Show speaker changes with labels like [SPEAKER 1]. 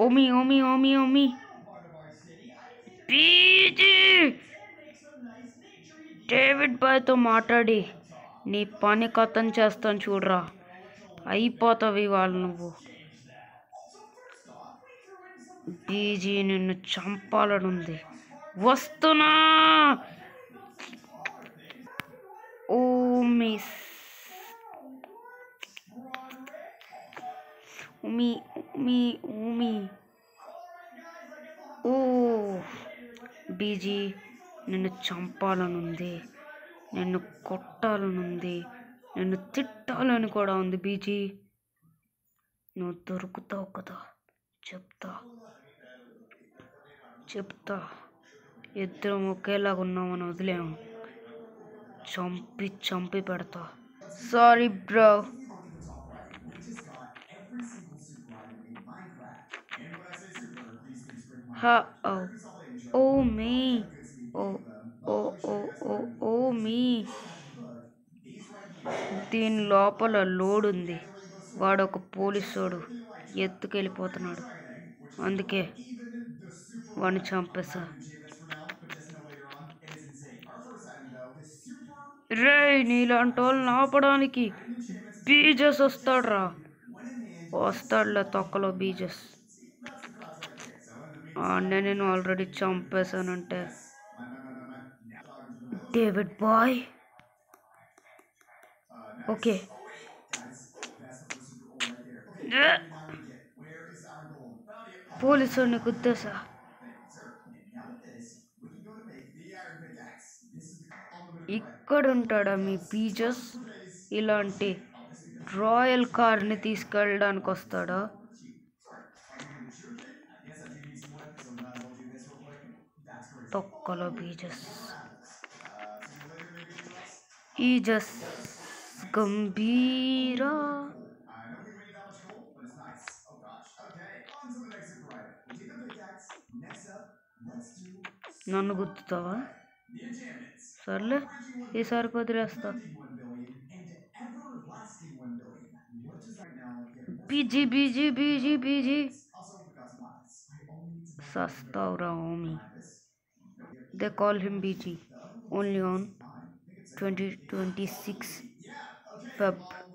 [SPEAKER 1] Omi, Omi, Omi, Omi. PG David బాయ్తో మాట్లాడి నీ పని కథం చేస్తాను చూడరా. అయిపోతావు ఇవాళ నువ్వు. పీజీ నిన్ను చంపాలనుంది. వస్తున్నా. ఓ మిస్ ఉమి ఉమి ఉమి. ఓ బీజీ నిన్ను చంపాలనుంది, నిన్ను కొట్టాలనుంది, నిన్ను తిట్టాలని కూడా ఉంది. బీజీ నువ్వు దొరుకుతావు కదా, చెప్తా చెప్తా. ఇద్దరం ఒకేలాగా ఉన్నామని వదిలేము. చంపి చంపి పెడతా. Sorry bro. ఓ మీ ఓ ఓ ఓ ఓ ఓ మీ. దీని లోపల లోడ్ ఉంది. వాడు ఒక పోలీసోడు ఎత్తుకెళ్ళిపోతున్నాడు. అందుకే వాడిని చంపేశా. రే నీలాంటి వాళ్ళని ఆపడానికి బీజస్ వస్తాడురా. వస్తాడులే తొక్కలో బీజస్. నేను ఆల్రెడీ చంపేశానంటే. David boy okay. పోలీసుని గుద్దేశా. ఇక్కడ ఉంటాడా మీ బీజస్? ఇలాంటి రాయల్ కార్ని తీసుకెళ్ళడానికి వస్తాడా? తొక్కలో బీజస్. ఈజస్ గంభీరా. నన్ను గుర్తుతావా? సర్లే ఈసారి వదిలేస్తా. బీజీ బీజీ బీజీ బీజీ సస్తావురా Omi. They call him BG only on 2026 Feb.